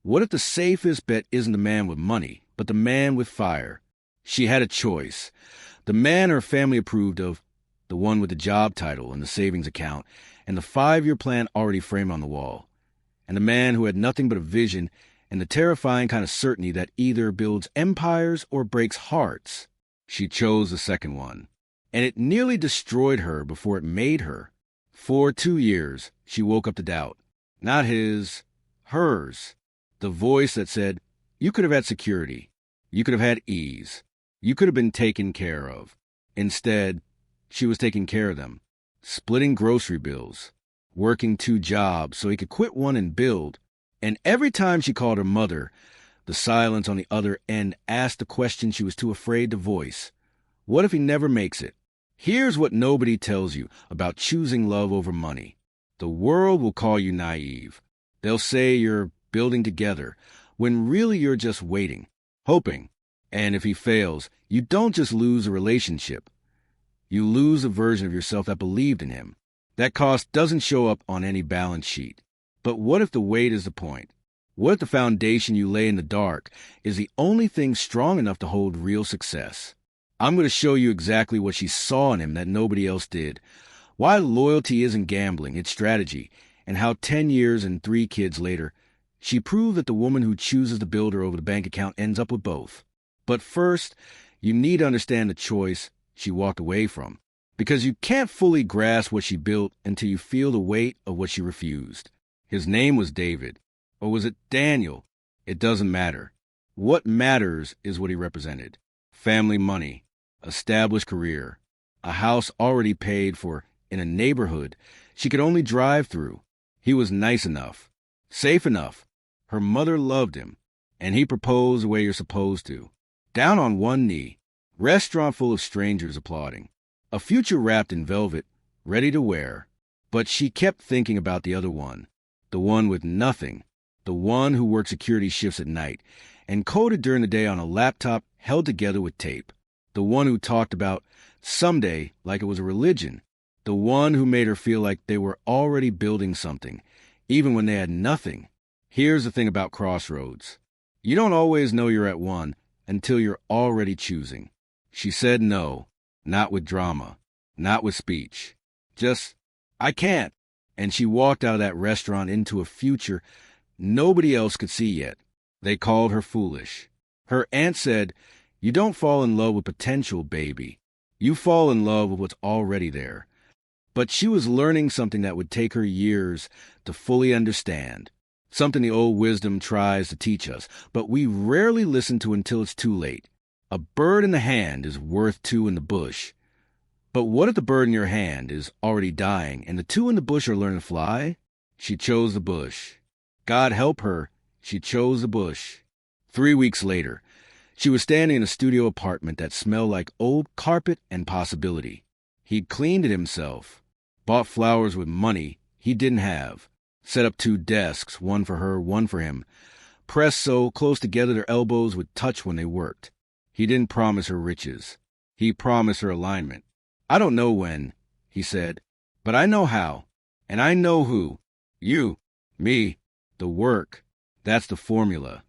What if the safest bet isn't the man with money, but the man with fire? She had a choice. The man her family approved of, the one with the job title and the savings account, and the 5-year plan already framed on the wall. And the man who had nothing but a vision and the terrifying kind of certainty that either builds empires or breaks hearts. She chose the second one. And it nearly destroyed her before it made her. For 2 years, she woke up to doubt. Not his, hers. The voice that said, you could have had security. You could have had ease. You could have been taken care of. Instead, she was taking care of them. Splitting grocery bills. Working 2 jobs so he could quit one and build. And every time she called her mother, the silence on the other end asked the question she was too afraid to voice. What if he never makes it? Here's what nobody tells you about choosing love over money. The world will call you naive. They'll say you're building together, when really you're just waiting, hoping. And if he fails, you don't just lose a relationship. You lose a version of yourself that believed in him. That cost doesn't show up on any balance sheet. But what if the wait is the point? What if the foundation you lay in the dark is the only thing strong enough to hold real success? I'm going to show you exactly what she saw in him that nobody else did. Why loyalty isn't gambling, it's strategy. And how 10 years and 3 kids later, she proved that the woman who chooses the builder over the bank account ends up with both. But first, you need to understand the choice she walked away from. Because you can't fully grasp what she built until you feel the weight of what she refused. His name was David. Or was it Daniel? It doesn't matter. What matters is what he represented. Family money, established career, a house already paid for in a neighborhood she could only drive through. He was nice enough, safe enough. Her mother loved him, and he proposed the way you're supposed to. Down on one knee, restaurant full of strangers applauding. A future wrapped in velvet, ready to wear. But she kept thinking about the other one, the one with nothing, the one who worked security shifts at night and coded during the day on a laptop held together with tape, the one who talked about someday like it was a religion, the one who made her feel like they were already building something, even when they had nothing. Here's the thing about crossroads. You don't always know you're at one until you're already choosing. She said no, not with drama, not with speech. Just, I can't. And she walked out of that restaurant into a future nobody else could see yet. They called her foolish. Her aunt said, you don't fall in love with potential, baby. You fall in love with what's already there. But she was learning something that would take her years to fully understand. Something the old wisdom tries to teach us, but we rarely listen to until it's too late. A bird in the hand is worth 2 in the bush. But what if the bird in your hand is already dying and the 2 in the bush are learning to fly? She chose the bush. God help her, she chose the bush. 3 weeks later, she was standing in a studio apartment that smelled like old carpet and possibility. He'd cleaned it himself, bought flowers with money he didn't have, set up 2 desks, one for her, one for him, pressed so close together their elbows would touch when they worked. He didn't promise her riches. He promised her alignment. I don't know when, he said, but I know how, and I know who. You, me, the work. That's the formula.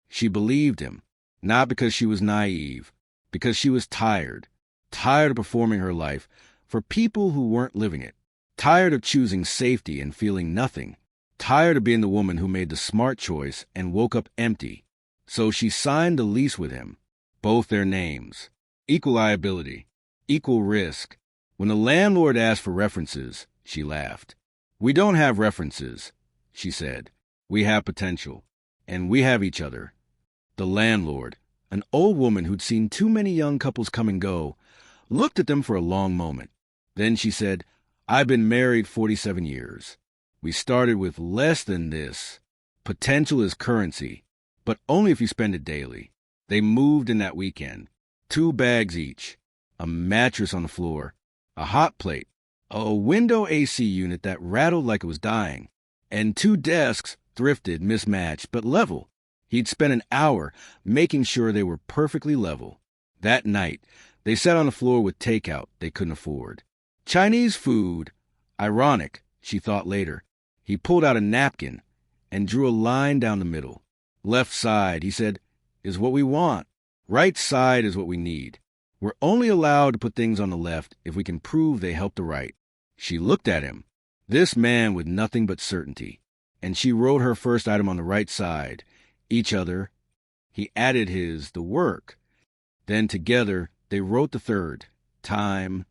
She believed him, not because she was naive, because she was tired of performing her life for people who weren't living it, tired of choosing safety and feeling nothing, tired of being the woman who made the smart choice and woke up empty. So she signed the lease with him, both their names, equal liability, equal risk. When the landlord asked for references, she laughed. We don't have references, she said. We have potential, and we have each other. The landlord, an old woman who'd seen too many young couples come and go, looked at them for a long moment. Then she said, I've been married 47 years. We started with less than this. Potential is currency, but only if you spend it daily. They moved in that weekend. 2 bags each, a mattress on the floor, a hot plate, a window AC unit that rattled like it was dying, and 2 desks, thrifted, mismatched, but level. He'd spent an hour making sure they were perfectly level. That night, they sat on the floor with takeout they couldn't afford. Chinese food. Ironic, she thought later. He pulled out a napkin and drew a line down the middle. Left side, he said, is what we want. Right side is what we need. We're only allowed to put things on the left if we can prove they help the right. She looked at him, this man with nothing but certainty, and she wrote her first item on the right side, each other. He added his, the work. Then together they wrote the third, time.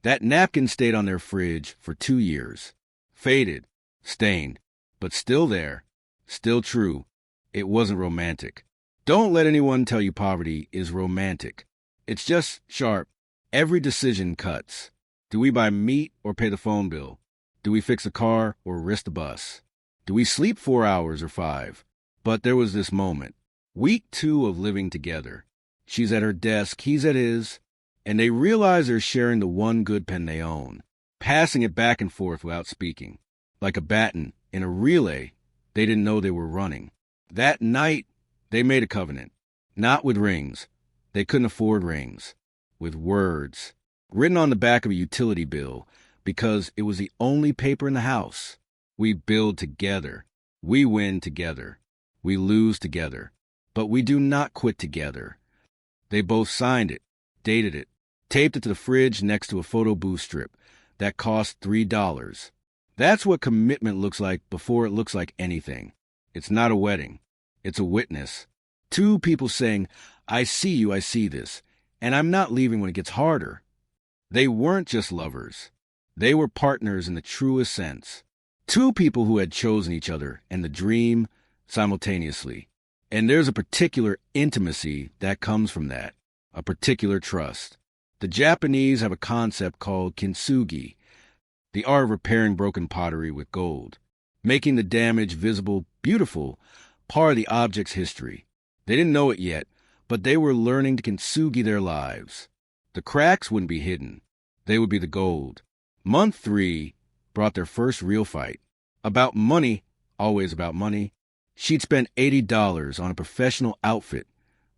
That napkin stayed on their fridge for 2 years. Faded, stained, but still there, still true. It wasn't romantic. Don't let anyone tell you poverty is romantic. It's just sharp. Every decision cuts. Do we buy meat or pay the phone bill? Do we fix a car or risk the bus? Do we sleep 4 hours or 5? But there was this moment. Week 2 of living together. She's at her desk, he's at his, and they realize they're sharing the one good pen they own, passing it back and forth without speaking. Like a baton in a relay they didn't know they were running. That night, they made a covenant. Not with rings. They couldn't afford rings. With words. Written on the back of a utility bill, because it was the only paper in the house. We build together. We win together. We lose together. But we do not quit together. They both signed it, dated it, taped it to the fridge next to a photo booth strip that cost $3. That's what commitment looks like before it looks like anything. It's not a wedding. It's a witness. 2 people saying, I see you, I see this, and I'm not leaving when it gets harder. They weren't just lovers. They were partners in the truest sense. 2 people who had chosen each other and the dream simultaneously. And there's a particular intimacy that comes from that, a particular trust. The Japanese have a concept called kintsugi, the art of repairing broken pottery with gold, making the damage visible, beautiful, part of the object's history. They didn't know it yet, but they were learning to kintsugi their lives. The cracks wouldn't be hidden. They would be the gold. Month 3 brought their first real fight. About money, always about money. She'd spent $80 on a professional outfit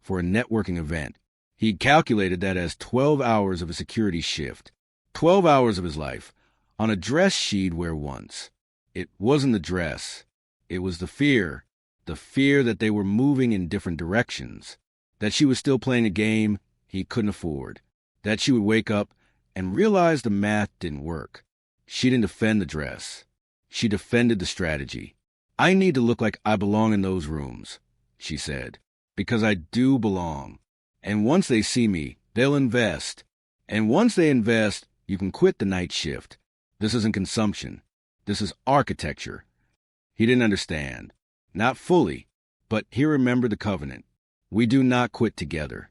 for a networking event. He'd calculated that as 12 hours of a security shift, 12 hours of his life, on a dress she'd wear once. It wasn't the dress. It was the fear that they were moving in different directions, that she was still playing a game he couldn't afford, that she would wake up and realize the math didn't work. She didn't defend the dress. She defended the strategy. I need to look like I belong in those rooms, she said, because I do belong. And once they see me, they'll invest. And once they invest, you can quit the night shift. This isn't consumption. This is architecture. He didn't understand. Not fully, but he remembered the covenant. We do not quit together.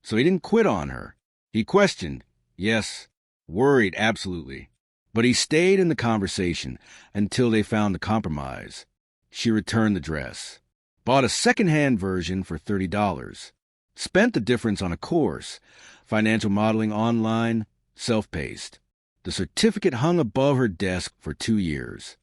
So he didn't quit on her. He questioned, yes, worried absolutely. But he stayed in the conversation until they found the compromise. She returned the dress, bought a second-hand version for $30, spent the difference on a course, financial modeling online, self-paced. The certificate hung above her desk for 2 years.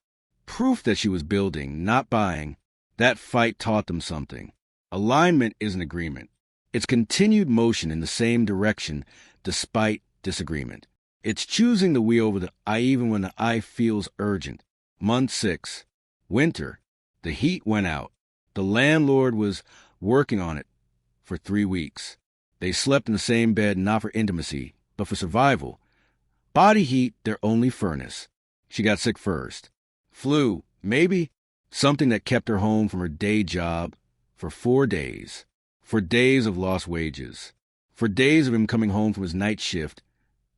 Proof that she was building, not buying. That fight taught them something. Alignment is an agreement. It's continued motion in the same direction despite disagreement. It's choosing the we over the I even when the I feels urgent. Month 6. Winter. The heat went out. The landlord was working on it for 3 weeks. They slept in the same bed not for intimacy, but for survival. Body heat, their only furnace. She got sick first. Flu, maybe. Something that kept her home from her day job for 4 days. For days of lost wages. For days of him coming home from his night shift,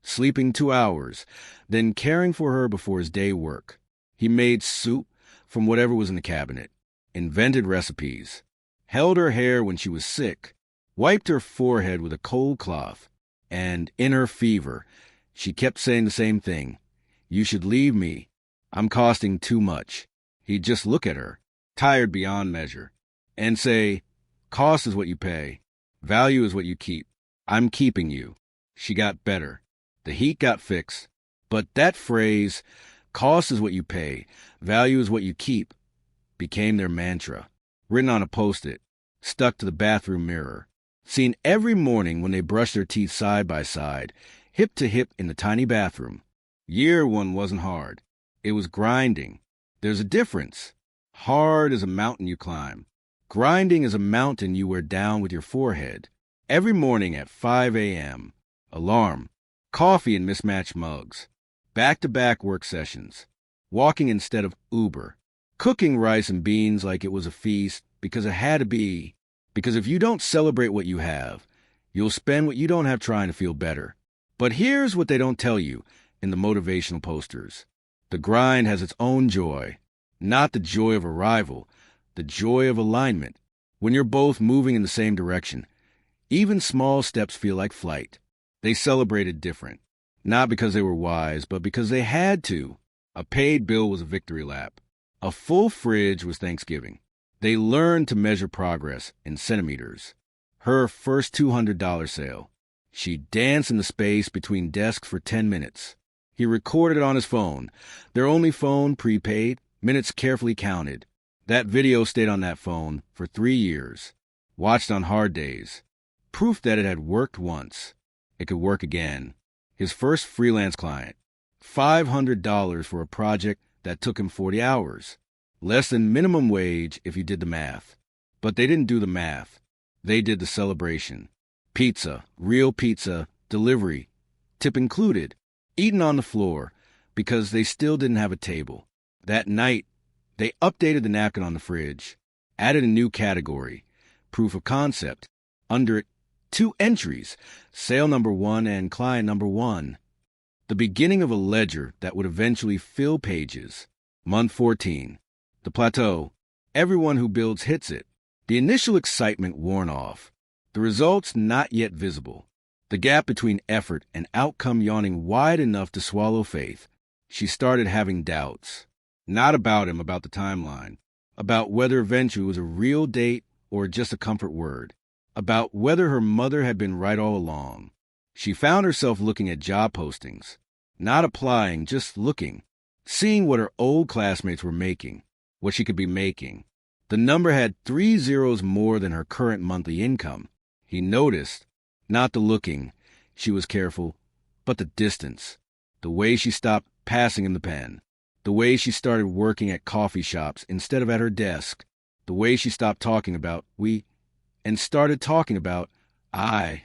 sleeping 2 hours, then caring for her before his day work. He made soup from whatever was in the cabinet, invented recipes, held her hair when she was sick, wiped her forehead with a cold cloth, and in her fever, she kept saying the same thing. You should leave me. I'm costing too much. He'd just look at her, tired beyond measure, and say, cost is what you pay. Value is what you keep. I'm keeping you. She got better. The heat got fixed. But that phrase, cost is what you pay, value is what you keep, became their mantra, written on a Post-it, stuck to the bathroom mirror, seen every morning when they brushed their teeth side by side, hip to hip in the tiny bathroom. Year 1 wasn't hard. It was grinding. There's a difference. Hard is a mountain you climb. Grinding is a mountain you wear down with your forehead. Every morning at 5 a.m. Alarm. Coffee in mismatched mugs. Back-to-back work sessions. Walking instead of Uber. Cooking rice and beans like it was a feast because it had to be. Because if you don't celebrate what you have, you'll spend what you don't have trying to feel better. But here's what they don't tell you in the motivational posters. The grind has its own joy. Not the joy of arrival, the joy of alignment. When you're both moving in the same direction, even small steps feel like flight. They celebrated different. Not because they were wise, but because they had to. A paid bill was a victory lap. A full fridge was Thanksgiving. They learned to measure progress in centimeters. Her first $200 sale. She danced in the space between desks for 10 minutes. He recorded it on his phone. Their only phone, prepaid, minutes carefully counted. That video stayed on that phone for 3 years. Watched on hard days. Proof that it had worked once. It could work again. His first freelance client. $500 for a project that took him 40 hours. Less than minimum wage if you did the math. But they didn't do the math. They did the celebration. Pizza, real pizza, delivery, tip included, eaten on the floor because they still didn't have a table. That night, they updated the napkin on the fridge, added a new category, proof of concept. Under it, 2 entries, sale number 1 and client number 1. The beginning of a ledger that would eventually fill pages. Month 14. The plateau. Everyone who builds hits it. The initial excitement worn off. The results not yet visible. The gap between effort and outcome yawning wide enough to swallow faith. She started having doubts. Not about him, about the timeline. About whether eventually was a real date or just a comfort word. About whether her mother had been right all along. She found herself looking at job postings. Not applying, just looking. Seeing what her old classmates were making. What she could be making. The number had 3 zeros more than her current monthly income. He noticed, not the looking, she was careful, but the distance. The way she stopped passing him the pen. The way she started working at coffee shops instead of at her desk. The way she stopped talking about we and started talking about I.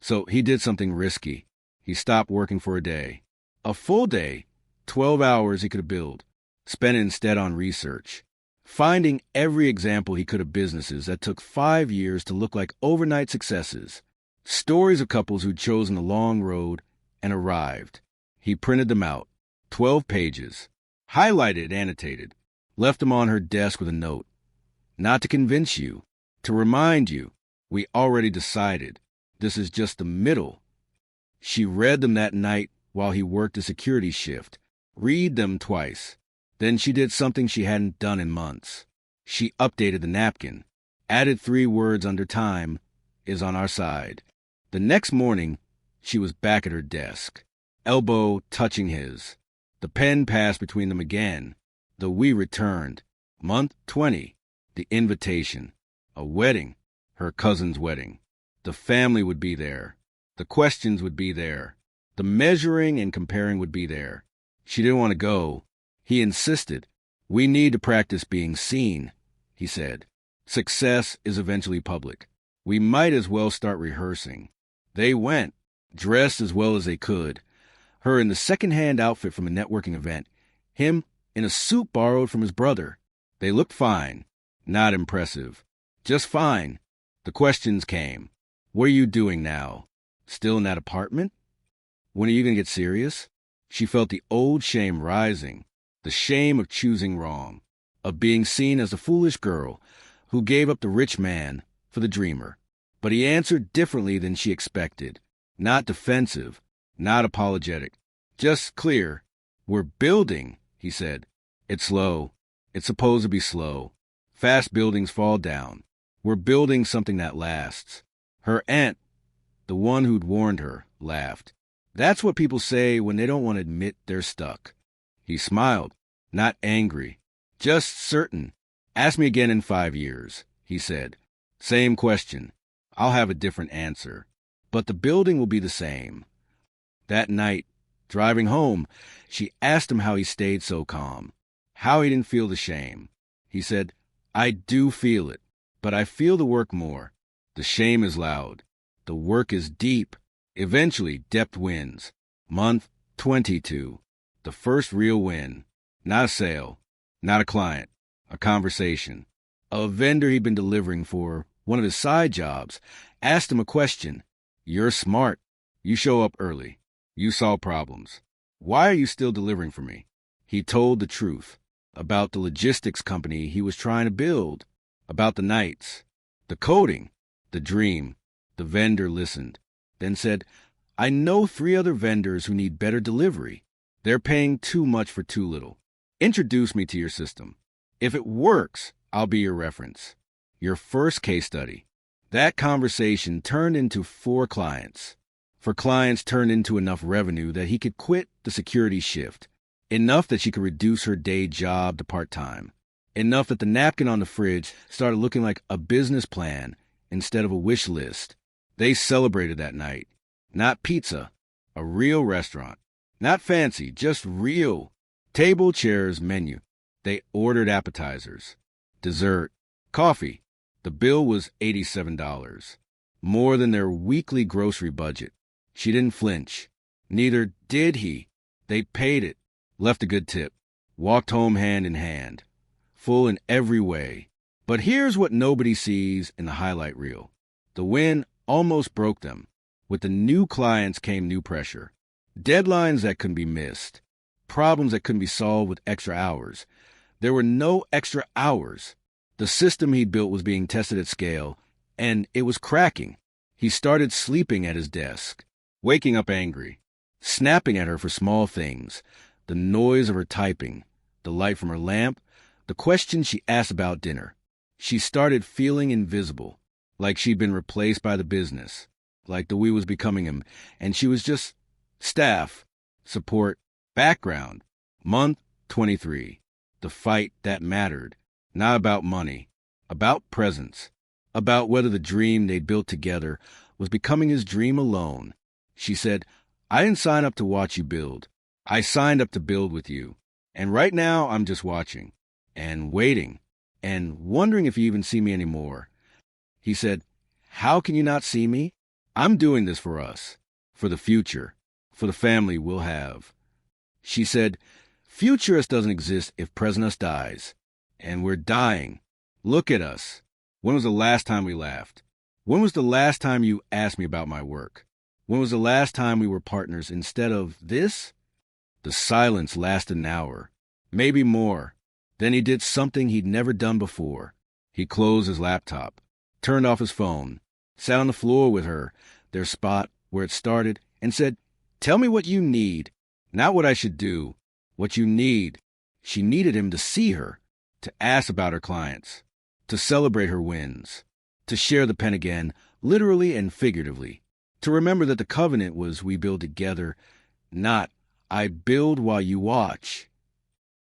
So he did something risky. He stopped working for a day. A full day, 12 hours he could have billed. Spent it instead on research. Finding every example he could of businesses that took 5 years to look like overnight successes. Stories of couples who'd chosen the long road and arrived. He printed them out. 12 pages. Highlighted, annotated. Left them on her desk with a note. Not to convince you. To remind you. We already decided. This is just the middle. She read them that night while he worked a security shift. Read them twice. Then she did something she hadn't done in months. She updated the napkin. Added 3 words under time, is on our side. The next morning, she was back at her desk. Elbow touching his. The pen passed between them again. The we returned. Month 20. The invitation. A wedding. Her cousin's wedding. The family would be there. The questions would be there. The measuring and comparing would be there. She didn't want to go. He insisted. We need to practice being seen, he said. Success is eventually public. We might as well start rehearsing. They went, dressed as well as they could. Her in the second-hand outfit from a networking event. Him in a suit borrowed from his brother. They looked fine. Not impressive. Just fine. The questions came. What are you doing now? Still in that apartment? When are you going to get serious? She felt the old shame rising. The shame of choosing wrong, of being seen as a foolish girl who gave up the rich man for the dreamer. But he answered differently than she expected. Not defensive, not apologetic, just clear. We're building, he said. It's slow. It's supposed to be slow. Fast buildings fall down. We're building something that lasts. Her aunt, the one who'd warned her, laughed. That's what people say when they don't want to admit they're stuck. He smiled, not angry, just certain. Ask me again in 5 years, he said. Same question. I'll have a different answer. But the building will be the same. That night, driving home, she asked him how he stayed so calm, how he didn't feel the shame. He said, I do feel it. but I feel the work more. The shame is loud. The work is deep. Eventually, depth wins. Month 22. The first real win. Not a sale. Not a client. A conversation. A vendor he'd been delivering for one of his side jobs asked him a question. You're smart. You show up early. You solve problems. Why are you still delivering for me? He told the truth about the logistics company he was trying to build, about the nights, the coding, the dream. The vendor listened, then said, I know 3 other vendors who need better delivery. They're paying too much for too little. Introduce me to your system. If it works, I'll be your reference. Your first case study. That conversation turned into 4 clients. 4 clients turned into enough revenue that he could quit the security shift. Enough that she could reduce her day job to part-time. Enough that the napkin on the fridge started looking like a business plan instead of a wish list. They celebrated that night. Not pizza, a real restaurant. Not fancy, just real. Table, chairs, menu. They ordered appetizers, dessert, coffee. The bill was $87, more than their weekly grocery budget. She didn't flinch. Neither did he. They paid it, left a good tip, walked home hand in hand, full in every way. But here's what nobody sees in the highlight reel. The win almost broke them. With the new clients came new pressure. Deadlines that couldn't be missed. Problems that couldn't be solved with extra hours. There were no extra hours. The system he'd built was being tested at scale, and it was cracking. He started sleeping at his desk, waking up angry, snapping at her for small things, the noise of her typing, the light from her lamp, the questions she asked about dinner. She started feeling invisible, like she'd been replaced by the business, like the we was becoming him, and she was just staff, support, background. Month 23. The fight that mattered. Not about money, about presence, about whether the dream they'd built together was becoming his dream alone. She said, I didn't sign up to watch you build. I signed up to build with you. And right now I'm just watching and waiting and wondering if you even see me anymore. He said, how can you not see me? I'm doing this for us, for the future, for the family we'll have. She said, future us doesn't exist if present us dies. And we're dying. Look at us. When was the last time we laughed? When was the last time you asked me about my work? When was the last time we were partners instead of this? The silence lasted an hour, maybe more. Then he did something he'd never done before. He closed his laptop, turned off his phone, sat on the floor with her, their spot where it started, and said, tell me what you need, not what I should do, what you need. She needed him to see her, to ask about her clients, to celebrate her wins, to share the pen again, literally and figuratively, to remember that the covenant was we build together, not I build while you watch.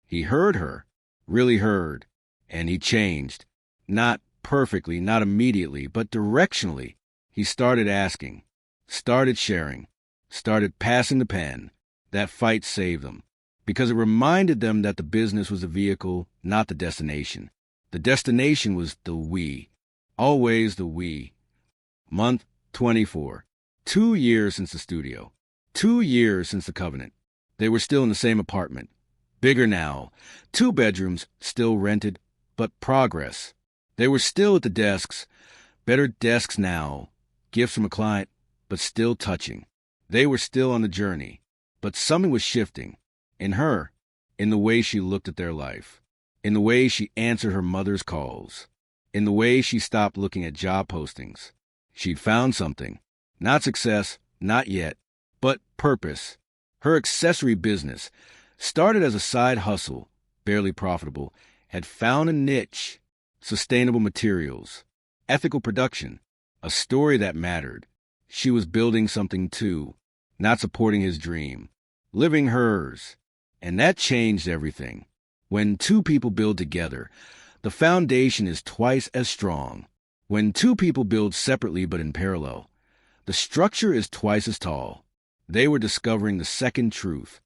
He heard her, really heard, and he changed. Not perfectly, not immediately, but directionally. He started asking, started sharing, started passing the pen. That fight saved them, because it reminded them that the business was the vehicle, not the destination. The destination was the we, always the we. Month 24. 2 years since the studio. 2 years since the covenant. They were still in the same apartment. Bigger now. 2 bedrooms, still rented, but progress. They were still at the desks. Better desks now. Gifts from a client, but still touching. They were still on the journey, but something was shifting. In her, in the way she looked at their life, in the way she answered her mother's calls, in the way she stopped looking at job postings. She'd found something. Not success, not yet, but purpose. Her accessory business, started as a side hustle, barely profitable, had found a niche, sustainable materials, ethical production, a story that mattered. She was building something too, not supporting his dream, living hers. And that changed everything. When 2 people build together, the foundation is twice as strong. When 2 people build separately but in parallel, the structure is twice as tall. They were discovering the second truth.